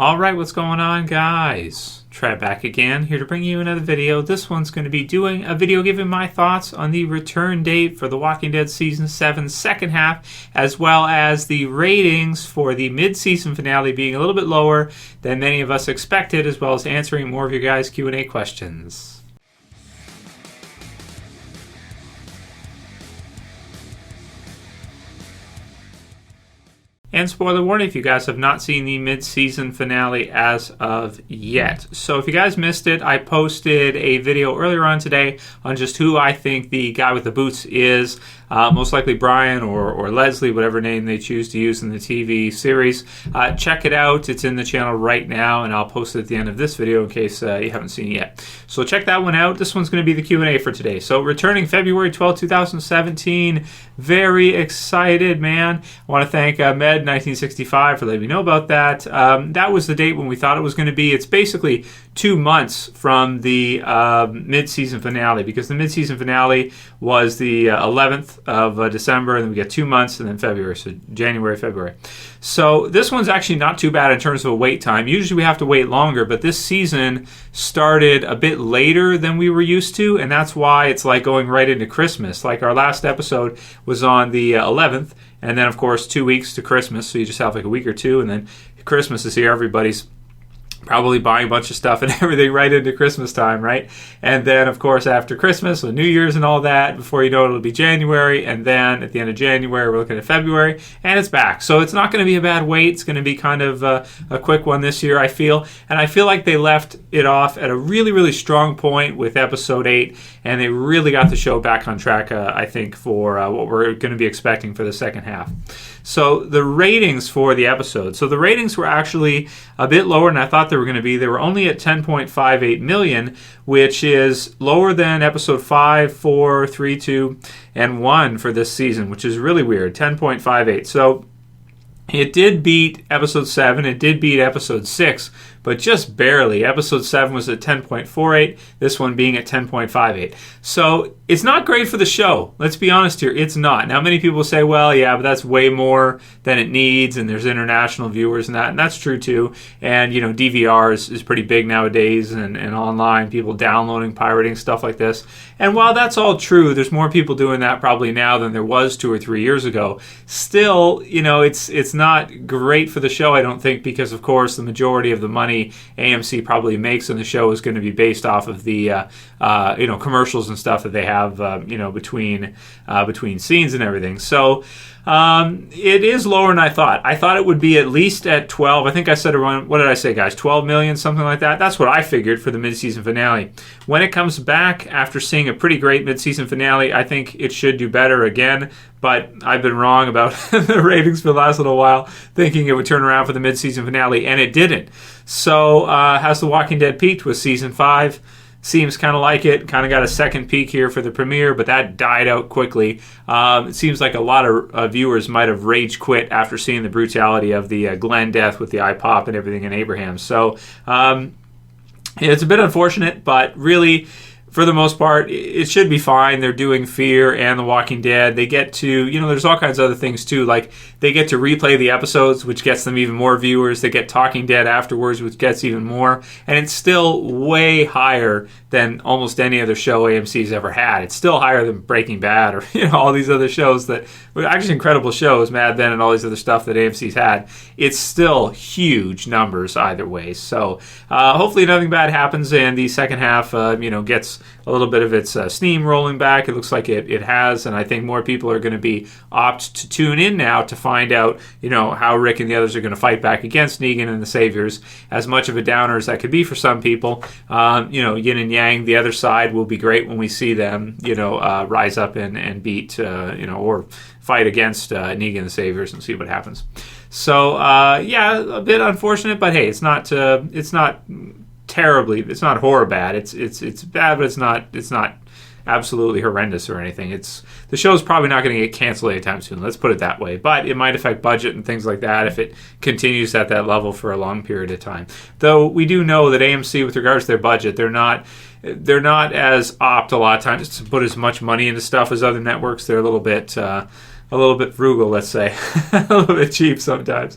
Alright, what's going on, guys? Trev back again, here to bring you another video. This one's going to be doing a video giving my thoughts on the return date for The Walking Dead Season 7 second half, as well as the ratings for the mid-season finale being a little bit lower than many of us expected, as well as answering more of your guys' Q&A questions. And spoiler warning, if you guys have not seen the mid-season finale as of yet. So if you guys missed it, I posted a video earlier on today on just who I think the guy with the boots is. Most likely Brian or Leslie, whatever name they choose to use in the TV series. Check it out. It's in the channel right now, and I'll post it at the end of this video in case you haven't seen it yet. So check that one out. This one's going to be the Q&A for today. So returning February 12, 2017. Very excited, man. I want to thank Med1965 for letting me know about that. That was the date when we thought it was going to be. It's basically 2 months from the mid-season finale, because the mid-season finale was the 11th of December, and then we get 2 months, and then February, so January, February. So this one's actually not too bad in terms of a wait time. Usually we have to wait longer, but this season started a bit later than we were used to, and that's why it's like going right into Christmas. Like our last episode was on the 11th, and then of course 2 weeks to Christmas, so you just have like a week or two, and then Christmas is here. Everybody's probably buying a bunch of stuff and everything right into Christmas time, right? And then, of course, after Christmas, with New Year's and all that, before you know it, it'll be January. And then at the end of January, we're looking at February, and it's back. So it's not going to be a bad wait. It's going to be kind of a quick one this year, I feel. And I feel like they left it off at a really, really strong point with Episode 8, and they really got the show back on track, I think, for what we're going to be expecting for the second half. So the ratings for the episode. So the ratings were actually a bit lower than I thought they were going to be. They were only at 10.58 million, which is lower than episode 5, 4, 3, 2, and 1 for this season, which is really weird. 10.58. So it did beat episode 7. It did beat episode 6, but just barely. Episode 7 was at 10.48, this one being at 10.58. So it's not great for the show. Let's be honest here, it's not. Now, many people say, well, yeah, but that's way more than it needs, and there's international viewers and that's true too. And, you know, DVR is pretty big nowadays, and online, people downloading, pirating, stuff like this. And while that's all true, there's more people doing that probably now than there was 2 or 3 years ago. Still, you know, it's not great for the show, I don't think, because, of course, the majority of the money AMC probably makes on the show is going to be based off of the commercials and stuff that they have between scenes and everything. So it is lower than I thought. I thought it would be at least at 12. I think I said around, what did I say, guys? 12 million, something like that. That's what I figured for the mid-season finale. When it comes back after seeing a pretty great mid-season finale, I think it should do better again. But I've been wrong about the ratings for the last little while, thinking it would turn around for the mid-season finale, and it didn't. So has The Walking Dead peaked with Season 5? Seems kind of like it. Kind of got a second peak here for the premiere, but that died out quickly. It seems like a lot of viewers might have rage quit after seeing the brutality of the Glenn death with the eye pop and everything in Abraham. So it's a bit unfortunate, but really, for the most part, it should be fine. They're doing Fear and The Walking Dead. They get to, there's all kinds of other things too. Like, they get to replay the episodes, which gets them even more viewers. They get Talking Dead afterwards, which gets even more. And it's still way higher than almost any other show AMC's ever had. It's still higher than Breaking Bad or all these other shows that were actually incredible shows, Mad Men and all these other stuff that AMC's had. It's still huge numbers either way. So hopefully nothing bad happens, and the second half gets a little bit of its steam rolling back. It looks like it has, and I think more people are going to be opt to tune in now to find out, how Rick and the others are going to fight back against Negan and the Saviors. As much of a downer as that could be for some people, yin and yang, the other side will be great when we see them, rise up and beat, or fight against Negan and the Saviors and see what happens. So, a bit unfortunate, but hey, it's not terribly, it's not horror bad. It's bad, but it's not absolutely horrendous or anything. The show's probably not going to get canceled anytime soon. Let's put it that way. But it might affect budget and things like that if it continues at that level for a long period of time. Though we do know that AMC, with regards to their budget, they're not as opt a lot of times to put as much money into stuff as other networks. They're a little bit frugal, let's say, a little bit cheap sometimes.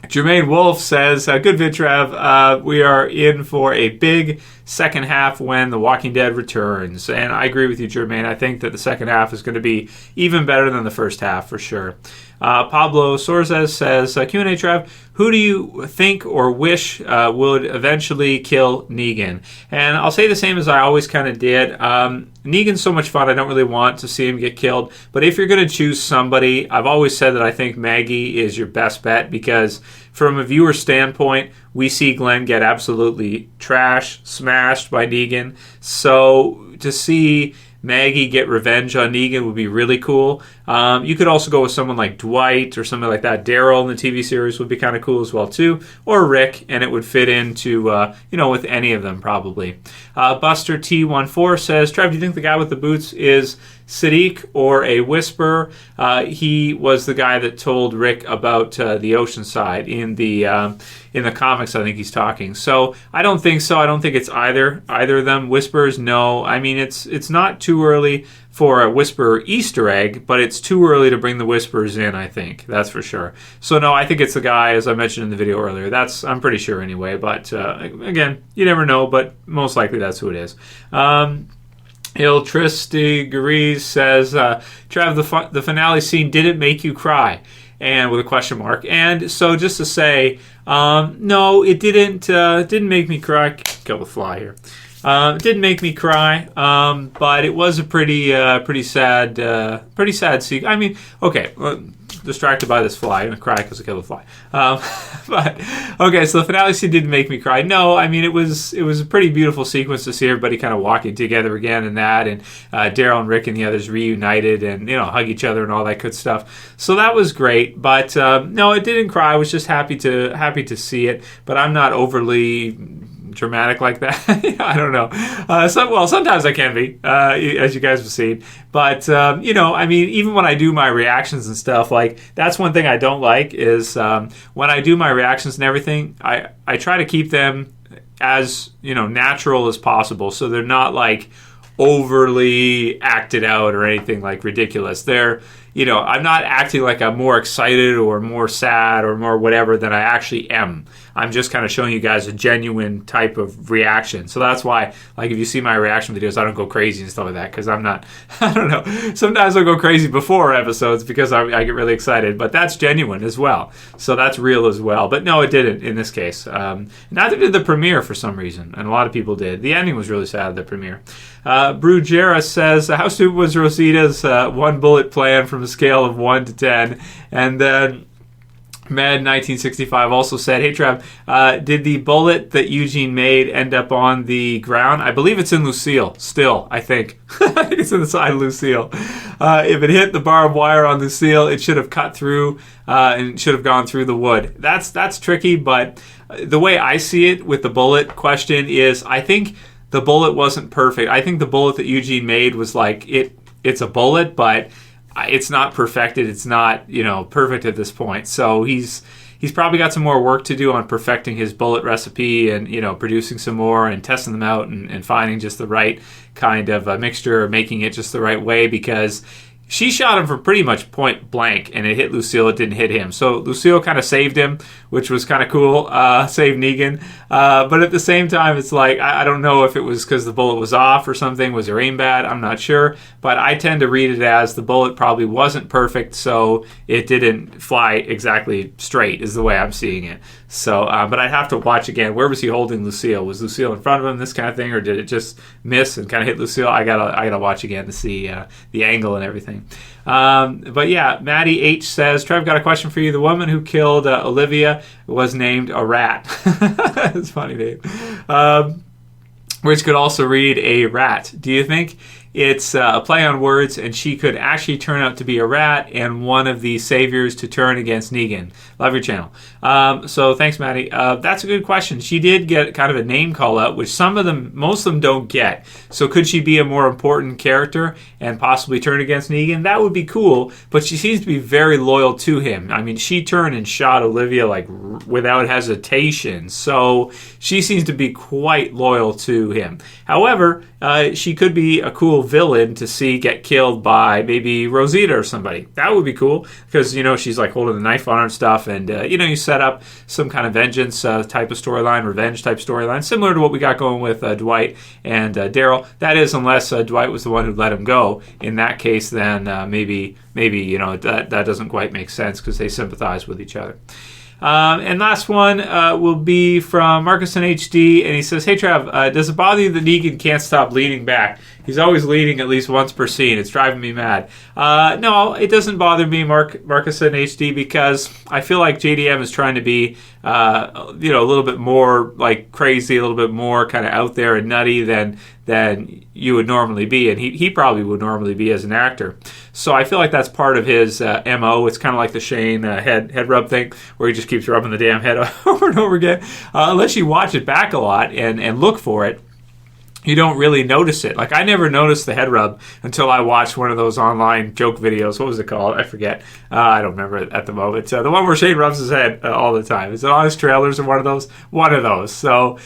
Jermaine Wolf says, good vid, Trev. We are in for a big second half when The Walking Dead returns. And I agree with you, Jermaine. I think that the second half is going to be even better than the first half for sure. Pablo Suarez says, Q&A, Trev, who do you think or wish would eventually kill Negan? And I'll say the same as I always kind of did. Negan's so much fun, I don't really want to see him get killed. But if you're going to choose somebody, I've always said that I think Maggie is your best bet because from a viewer standpoint, we see Glenn get absolutely smashed by Negan. So to see Maggie get revenge on Negan would be really cool. You could also go with someone like Dwight or something like that. Daryl in the TV series would be kind of cool as well too. Or Rick, and it would fit into, with any of them probably. Buster T14 says, Trev, do you think the guy with the boots is Siddiq or a Whisperer? He was the guy that told Rick about the Oceanside in the comics. I think he's talking. So I don't think so. I don't think it's either of them. Whisperers, no. I mean, it's not too early for a Whisperer Easter egg, but it's too early to bring the Whisperers in, I think. That's for sure. So no, I think it's the guy, as I mentioned in the video earlier. I'm pretty sure anyway. But again, you never know, but most likely that's who it is. IIItristestigres says, Trav, the finale scene, did it make you cry? And with a question mark. And so just to say, no, it didn't make me cry. Kill the fly here. It didn't make me cry, but it was a pretty sad scene. I mean, okay, distracted by this fly. I'm going to cry because I killed the fly. But, okay, so the finale scene didn't make me cry. No, I mean, it was a pretty beautiful sequence to see everybody kind of walking together again and that, and Daryl and Rick and the others reunited and, hug each other and all that good stuff. So that was great, but no, it didn't cry. I was just happy to see it, but I'm not overly dramatic like that. I don't know. Sometimes I can be, as you guys have seen. But, I mean, even when I do my reactions and stuff, like, that's one thing I don't like is when I do my reactions and everything, I try to keep them as, natural as possible. So they're not, like, overly acted out or anything, like, ridiculous. They're, I'm not acting like I'm more excited or more sad or more whatever than I actually am. I'm just kind of showing you guys a genuine type of reaction. So that's why, like, if you see my reaction videos, I don't go crazy and stuff like that because I'm not, I don't know. Sometimes I'll go crazy before episodes because I get really excited, but that's genuine as well. So that's real as well. But no, it didn't in this case. Neither did the premiere for some reason, and a lot of people did. The ending was really sad, the premiere. Brujerya says, how stupid was Rosita's one bullet plan from a scale of 1 to 10? And then Med1965 also said, hey Trev, did the bullet that Eugene made end up on the ground? I believe it's in Lucille still, I think. I think it's in the side of Lucille. If it hit the barbed wire on Lucille, it should have cut through and should have gone through the wood. That's tricky, but the way I see it with the bullet question is I think the bullet wasn't perfect. I think the bullet that Eugene made was like, it's a bullet, but it's not perfected. It's not, perfect at this point. So he's probably got some more work to do on perfecting his bullet recipe and, producing some more and testing them out and finding just the right kind of a mixture, making it just the right way because she shot him from pretty much point blank and it hit Lucille. It didn't hit him. So Lucille kind of saved him, which was kind of cool. Saved Negan. But at the same time, it's like, I don't know if it was because the bullet was off or something. Was her aim bad? I'm not sure. But I tend to read it as the bullet probably wasn't perfect, so it didn't fly exactly straight is the way I'm seeing it. So, but I'd have to watch again. Where was he holding Lucille? Was Lucille in front of him, this kind of thing, or did it just miss and kind of hit Lucille? I gotta watch again to see the angle and everything. But yeah, Maddie H says, Trev, got a question for you. The woman who killed Olivia was named a rat. That's a funny name. Which could also read a rat. Do you think it's a play on words and she could actually turn out to be a rat and one of the saviors to turn against Negan? Love your channel. So thanks, Maddie. That's a good question. She did get kind of a name call out, which most of them don't get. So could she be a more important character and possibly turn against Negan? That would be cool, but she seems to be very loyal to him. I mean, she turned and shot Olivia like without hesitation. So she seems to be quite loyal to him. However, she could be a cool actual villain to see get killed by maybe Rosita or somebody. That would be cool because, you know, she's like holding the knife on her and stuff, and, you know, you set up some kind of vengeance type of storyline, revenge type storyline, similar to what we got going with Dwight and Daryl. That is, unless Dwight was the one who let him go. In that case, then maybe you know, that doesn't quite make sense because they sympathize with each other. And last one will be from Marcus in HD, and he says, "Hey Trev, does it bother you that Negan can't stop leaning back? He's always leaning at least once per scene. It's driving me mad." No, it doesn't bother me, Marcus in HD, because I feel like JDM is trying to be, you know, a little bit more like crazy, a little bit more kind of out there and nutty than you would normally be, and he probably would normally be as an actor. So I feel like that's part of his MO. It's kind of like the Shane head rub thing, where he just keeps rubbing the damn head over and over again. Unless you watch it back a lot and look for it, you don't really notice it. Like, I never noticed the head rub until I watched one of those online joke videos. What was it called? I forget. I don't remember it at the moment. The one where Shane rubs his head all the time. Is it on his trailers or one of those? One of those. So,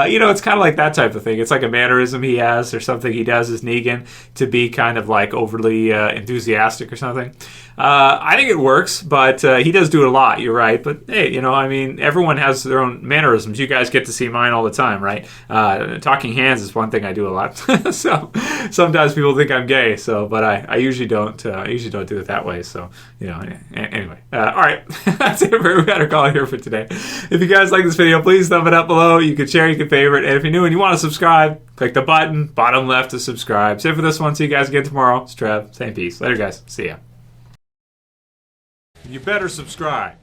you know, it's kind of like that type of thing. It's like a mannerism he has or something he does as Negan to be kind of like overly enthusiastic or something. I think it works, but he does do it a lot. You're right. But, hey, you know, I mean, everyone has their own mannerisms. You guys get to see mine all the time, right? Talking hands is one thing I do a lot. So sometimes people think I'm gay. So, but I usually don't. I usually don't do it that way. So, you know. Anyway, all right. That's it for we got our call here for today. If you guys like this video, please thumb it up below. You can share, you can favorite, and if you're new and you want to subscribe, click the button bottom left to subscribe. So for this one, see you guys again tomorrow. It's Trev. Same peace. Later, guys. See ya. You better subscribe.